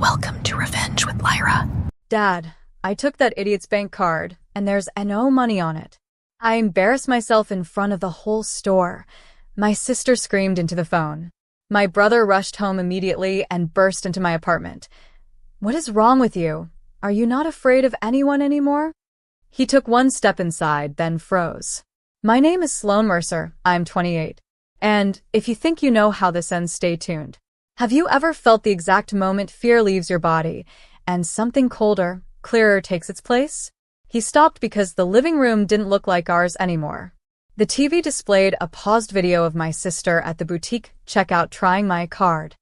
Welcome to Revenge with Lyra. Dad, I took that idiot's bank card, and there's no money on it. I embarrassed myself in front of the whole store. My sister screamed into the phone. My brother rushed home immediately and burst into my apartment. What is wrong with you? Are you not afraid of anyone anymore? He took one step inside, then froze. My name is Sloan Mercer. I'm 28. And if you think you know how this ends, stay tuned. Have you ever felt the exact moment fear leaves your body and something colder, clearer takes its place? He stopped because the living room didn't look like ours anymore. The TV displayed a paused video of my sister at the boutique checkout trying my card.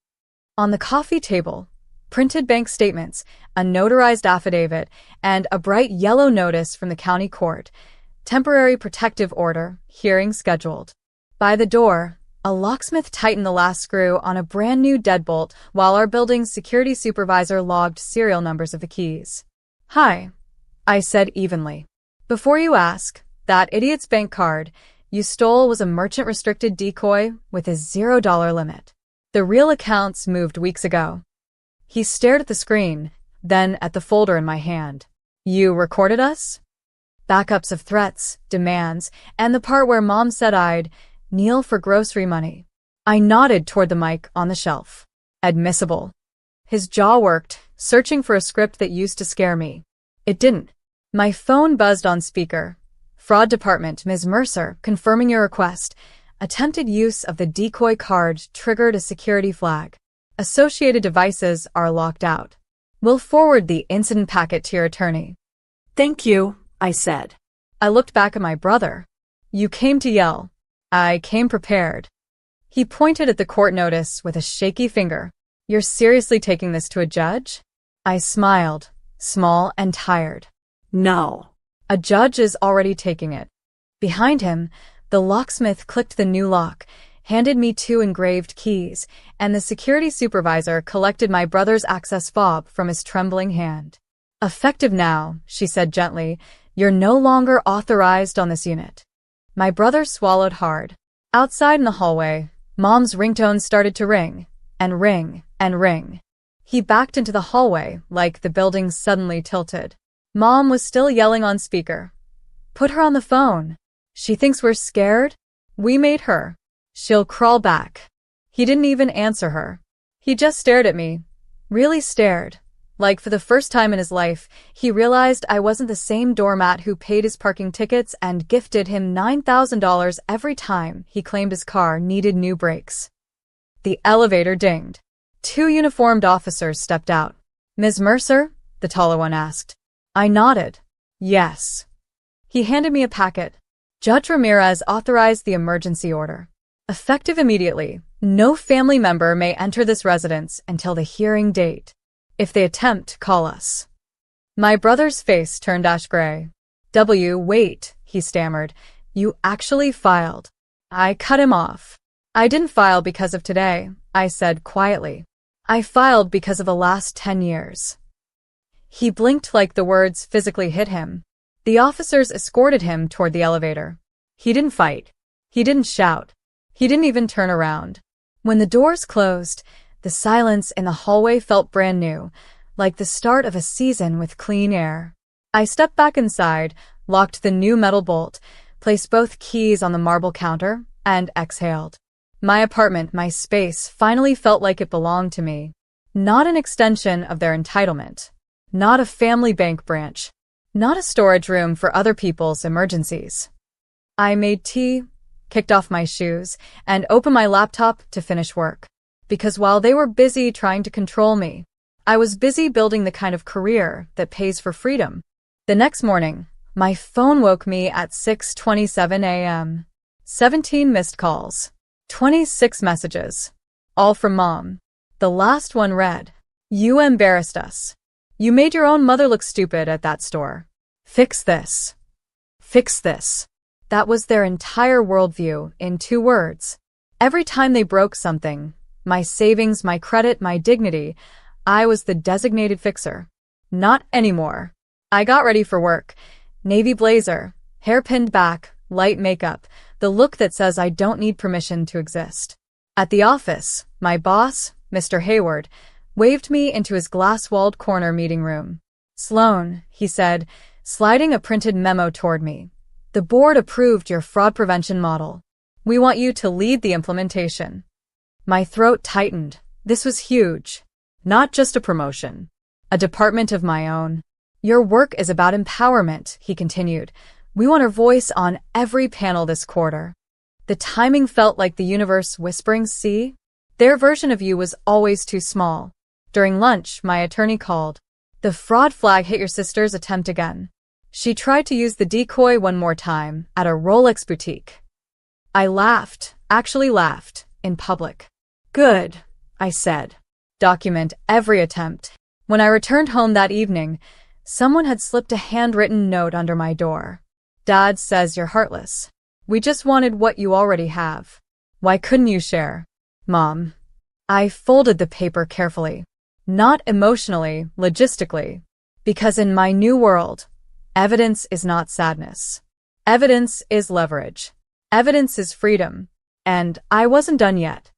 On the coffee table, printed bank statements, a notarized affidavit, and a bright yellow notice from the county court. Temporary protective order, hearing scheduled. By the door, a locksmith tightened the last screw on a brand new deadbolt while our building's security supervisor logged serial numbers of the keys. Hi, I said evenly. Before you ask, that idiot's bank card you stole was a merchant-restricted decoy with a $0 limit. The real accounts moved weeks ago. He stared at the screen, then at the folder in my hand. You recorded us? Backups of threats, demands, and the part where Mom said I'd kneel for grocery money. I nodded toward the mic on the shelf. Admissible. His jaw worked, searching for a script that used to scare me. It didn't. My phone buzzed on speaker. Fraud Department, Ms. Mercer, confirming your request. Attempted use of the decoy card triggered a security flag. Associated devices are locked out. We'll forward the incident packet to your attorney. Thank you, I said. I looked back at my brother. You came to yell. I came prepared. He pointed at the court notice with a shaky finger. You're seriously taking this to a judge? I smiled, small and tired. No. A judge is already taking it. Behind him, the locksmith clicked the new lock, handed me 2 engraved keys, and the security supervisor collected my brother's access fob from his trembling hand. Effective now, she said gently, you're no longer authorized on this unit. My brother swallowed hard. Outside in the hallway, Mom's ringtone started to ring, and ring, and ring. He backed into the hallway like the building suddenly tilted. Mom was still yelling on speaker. Put her on the phone. She thinks we're scared? We made her. She'll crawl back. He didn't even answer her. He just stared at me. Really stared. Like for the first time in his life, he realized I wasn't the same doormat who paid his parking tickets and gifted him $9,000 every time he claimed his car needed new brakes. The elevator dinged. 2 uniformed officers stepped out. Ms. Mercer? The taller one asked. I nodded. Yes. He handed me a packet. Judge Ramirez authorized the emergency order. Effective immediately, no family member may enter this residence until the hearing date. If they attempt, call us. My brother's face turned ash gray. Wait, he stammered. You actually filed. I cut him off. I didn't file because of today, I said quietly. I filed because of the last 10 years. He blinked like the words physically hit him. The officers escorted him toward the elevator. He didn't fight. He didn't shout. He didn't even turn around. When the doors closed, the silence in the hallway felt brand new, like the start of a season with clean air. I stepped back inside, locked the new metal bolt, placed both keys on the marble counter, and exhaled. My apartment, my space, finally felt like it belonged to me. Not an extension of their entitlement. Not a family bank branch. Not a storage room for other people's emergencies. I made tea, kicked off my shoes, and opened my laptop to finish work. Because while they were busy trying to control me, I was busy building the kind of career that pays for freedom. The next morning, my phone woke me at 6:27 a.m. 17 missed calls. 26 messages. All from Mom. The last one read, You embarrassed us. You made your own mother look stupid at that store. Fix this. Fix this. That was their entire worldview in 2 words. Every time they broke something, my savings, my credit, my dignity, I was the designated fixer. Not anymore. I got ready for work. Navy blazer, hair pinned back, light makeup, the look that says I don't need permission to exist. At the office, my boss, Mr. Hayward, waved me into his glass-walled corner meeting room. "Sloan," he said, sliding a printed memo toward me. "The board approved your fraud prevention model. We want you to lead the implementation." My throat tightened. This was huge. Not just a promotion. A department of my own. "Your work is about empowerment," he continued. "We want our voice on every panel this quarter." The timing felt like the universe whispering, "See? Their version of you was always too small." During lunch, my attorney called. "The fraud flag hit your sister's attempt again. She tried to use the decoy one more time at a Rolex boutique." I laughed, actually laughed, in public. "Good," I said. "Document every attempt." When I returned home that evening, someone had slipped a handwritten note under my door. "Dad says you're heartless. We just wanted what you already have. Why couldn't you share?" "Mom." I folded the paper carefully. Not emotionally, logistically. Because in my new world, evidence is not sadness. Evidence is leverage. Evidence is freedom. And I wasn't done yet.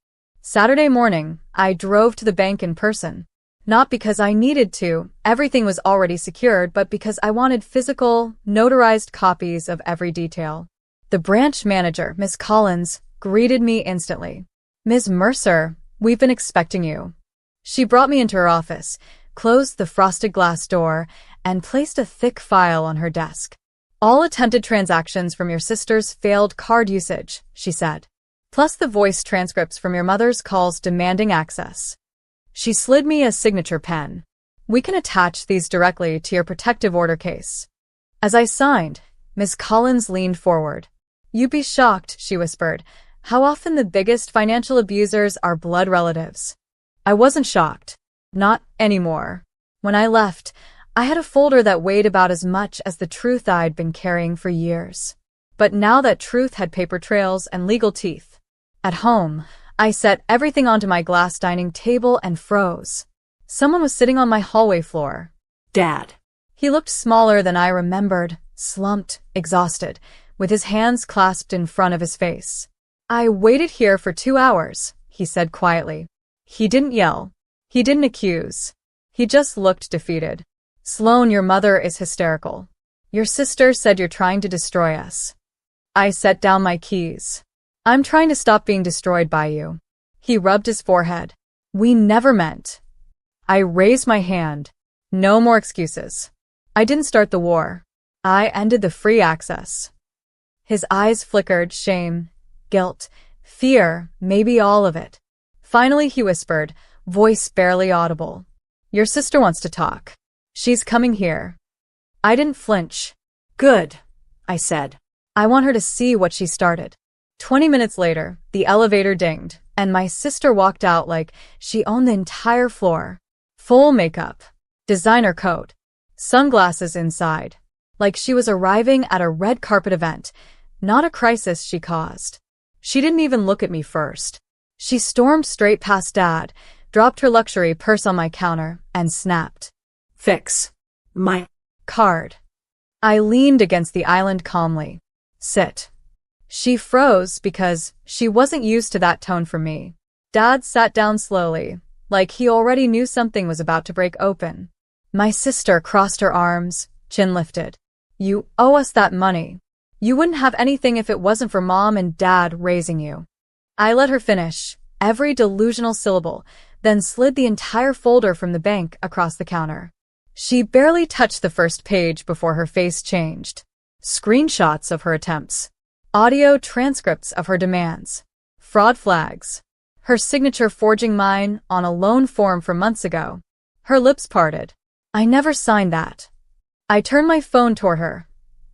Saturday morning, I drove to the bank in person. Not because I needed to, everything was already secured, but because I wanted physical, notarized copies of every detail. The branch manager, Miss Collins, greeted me instantly. "Ms. Mercer, we've been expecting you." She brought me into her office, closed the frosted glass door, and placed a thick file on her desk. "All attempted transactions from your sister's failed card usage," she said, "plus the voice transcripts from your mother's calls demanding access." She slid me a signature pen. "We can attach these directly to your protective order case." As I signed, Miss Collins leaned forward. "You'd be shocked," she whispered, "how often the biggest financial abusers are blood relatives." I wasn't shocked. Not anymore. When I left, I had a folder that weighed about as much as the truth I'd been carrying for years. But now that truth had paper trails and legal teeth. At home, I set everything onto my glass dining table and froze. Someone was sitting on my hallway floor. Dad. He looked smaller than I remembered, slumped, exhausted, with his hands clasped in front of his face. "I waited here for 2 hours," he said quietly. He didn't yell. He didn't accuse. He just looked defeated. "Sloan, your mother is hysterical. Your sister said you're trying to destroy us." I set down my keys. "I'm trying to stop being destroyed by you." He rubbed his forehead. "We never meant." I raised my hand. "No more excuses. I didn't start the war. I ended the free access." His eyes flickered, shame, guilt, fear, maybe all of it. Finally he whispered, voice barely audible. "Your sister wants to talk. She's coming here." I didn't flinch. "Good," I said. "I want her to see what she started." 20 minutes later, the elevator dinged, and my sister walked out like she owned the entire floor. Full makeup, designer coat, sunglasses inside, like she was arriving at a red carpet event, not a crisis she caused. She didn't even look at me first. She stormed straight past Dad, dropped her luxury purse on my counter, and snapped. "Fix my card." I leaned against the island calmly. "Sit." She froze because she wasn't used to that tone from me. Dad sat down slowly, like he already knew something was about to break open. My sister crossed her arms, chin lifted. "You owe us that money. You wouldn't have anything if it wasn't for Mom and Dad raising you." I let her finish, every delusional syllable, then slid the entire folder from the bank across the counter. She barely touched the first page before her face changed. Screenshots of her attempts. Audio transcripts of her demands. Fraud flags. Her signature forging mine on a loan form from months ago. Her lips parted. "I never signed that." I turned my phone toward her,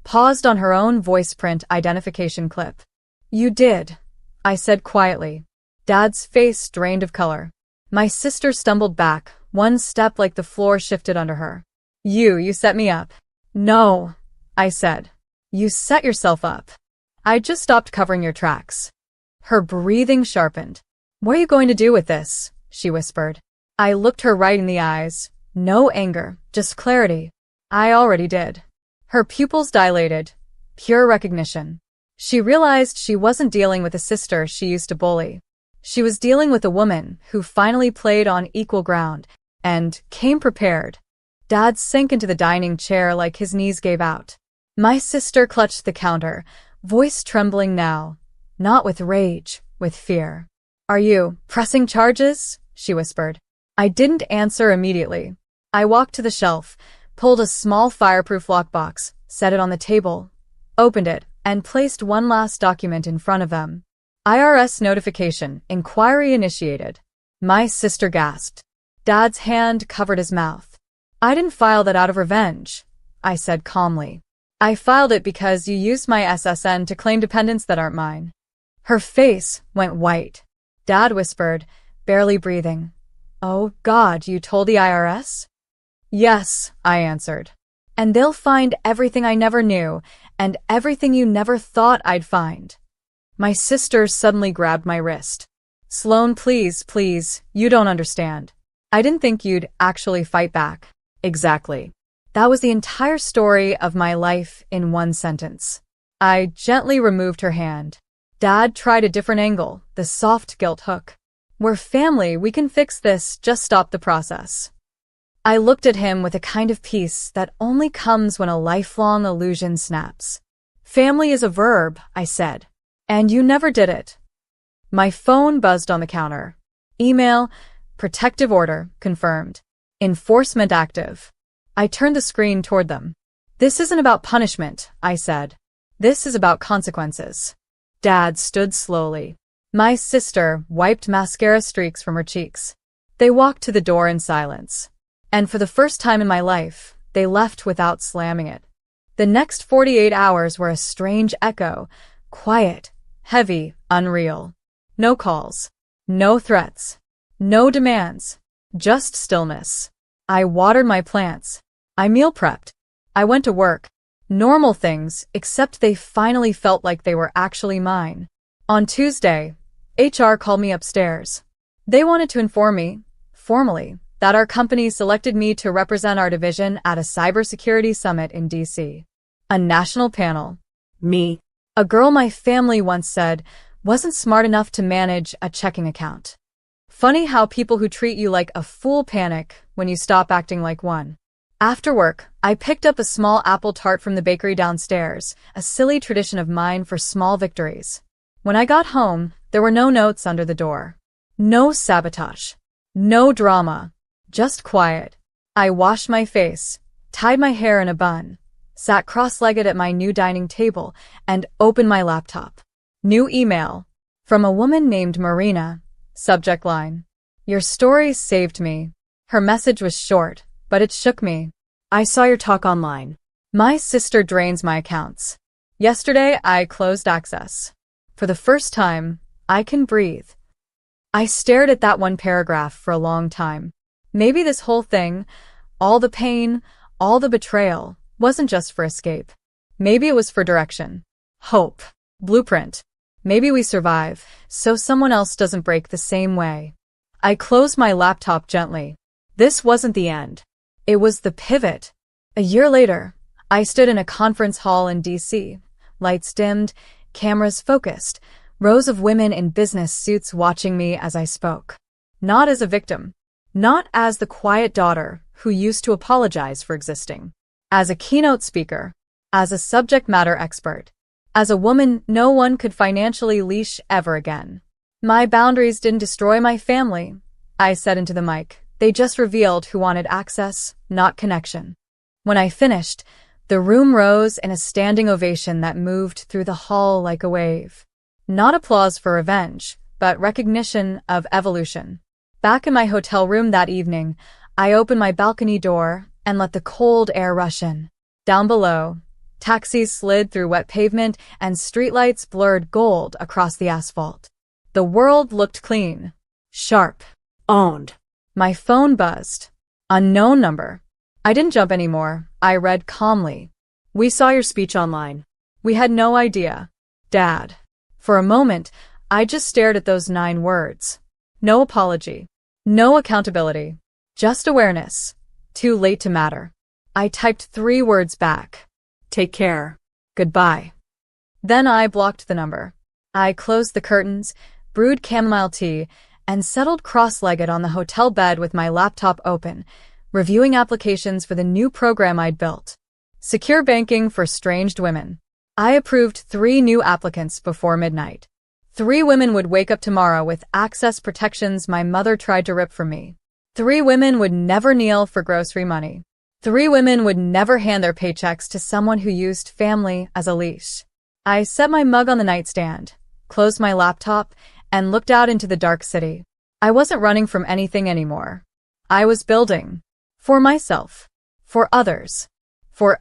paused on her own voice print identification clip. "You did," I said quietly. Dad's face drained of color. My sister stumbled back, one step like the floor shifted under her. You set me up." "No," I said. "You set yourself up. I just stopped covering your tracks." Her breathing sharpened. "What are you going to do with this?" she whispered. I looked her right in the eyes. No anger, just clarity. I already did. Her pupils dilated. Pure recognition. She realized she wasn't dealing with a sister she used to bully. She was dealing with a woman who finally played on equal ground, and came prepared. Dad sank into the dining chair like his knees gave out. My sister clutched the counter, voice trembling now, not with rage, with fear. "Are you pressing charges?" she whispered. I didn't answer immediately. I walked to the shelf, pulled a small fireproof lockbox, set it on the table, opened it, and placed one last document in front of them. IRS notification, inquiry initiated. My sister gasped. Dad's hand covered his mouth. "I didn't file that out of revenge," I said calmly. "I filed it because you used my SSN to claim dependents that aren't mine." Her face went white. Dad whispered, barely breathing, "Oh God, you told the IRS?" "Yes," I answered. "And they'll find everything I never knew, and everything you never thought I'd find." My sister suddenly grabbed my wrist. "Sloan, please, please, you don't understand. I didn't think you'd actually fight back." Exactly. That was the entire story of my life in one sentence. I gently removed her hand. Dad tried a different angle, the soft guilt hook. "We're family, we can fix this, just stop the process." I looked at him with a kind of peace that only comes when a lifelong illusion snaps. "Family is a verb," I said. "And you never did it." My phone buzzed on the counter. Email, protective order, confirmed. Enforcement active. I turned the screen toward them. "This isn't about punishment," I said. "This is about consequences." Dad stood slowly. My sister wiped mascara streaks from her cheeks. They walked to the door in silence. And for the first time in my life, they left without slamming it. The next 48 hours were a strange echo, quiet, heavy, unreal. No calls, no threats, no demands, just stillness. I watered my plants. I meal prepped. I went to work. Normal things, except they finally felt like they were actually mine. On Tuesday, HR called me upstairs. They wanted to inform me, formally, that our company selected me to represent our division at a cybersecurity summit in DC. A national panel. Me. A girl my family once said wasn't smart enough to manage a checking account. Funny how people who treat you like a fool panic when you stop acting like one. After work, I picked up a small apple tart from the bakery downstairs, a silly tradition of mine for small victories. When I got home, there were no notes under the door. No sabotage. No drama. Just quiet. I washed my face, tied my hair in a bun, sat cross-legged at my new dining table, and opened my laptop. New email. From a woman named Marina. Subject line. "Your story saved me." Her message was short, but it shook me. "I saw your talk online." My sister drains my accounts. Yesterday, I closed access. For the first time, I can breathe. I stared at that one paragraph for a long time. Maybe this whole thing, all the pain, all the betrayal, wasn't just for escape. Maybe it was for direction. Hope. Blueprint. Maybe we survive, so someone else doesn't break the same way. I closed my laptop gently. This wasn't the end. It was the pivot. A year later, I stood in a conference hall in DC. Lights dimmed, cameras focused, rows of women in business suits watching me as I spoke. Not as a victim. Not as the quiet daughter who used to apologize for existing. As a keynote speaker. As a subject matter expert. As a woman no one could financially leash ever again. My boundaries didn't destroy my family, I said into the mic. They just revealed who wanted access, not connection. When I finished, the room rose in a standing ovation that moved through the hall like a wave. Not applause for revenge, but recognition of evolution. Back in my hotel room that evening, I opened my balcony door and let the cold air rush in. Down below, taxis slid through wet pavement and streetlights blurred gold across the asphalt. The world looked clean. Sharp. Owned. My phone buzzed. Unknown number. I didn't jump anymore. I read calmly. "We saw your speech online." We had no idea. Dad. For a moment, I just stared at those 9 words. No apology. No accountability. Just awareness. Too late to matter. I typed 3 words back. "Take care." Goodbye. Then I blocked the number. I closed the curtains, brewed chamomile tea, and settled cross-legged on the hotel bed with my laptop open, reviewing applications for the new program I'd built. Secure banking for estranged women. I approved 3 new applicants before midnight. 3 women would wake up tomorrow with access protections my mother tried to rip from me. 3 women would never kneel for grocery money. 3 women would never hand their paychecks to someone who used family as a leash. I set my mug on the nightstand, closed my laptop, and looked out into the dark city. I wasn't running from anything anymore. I was building. For myself. For others. For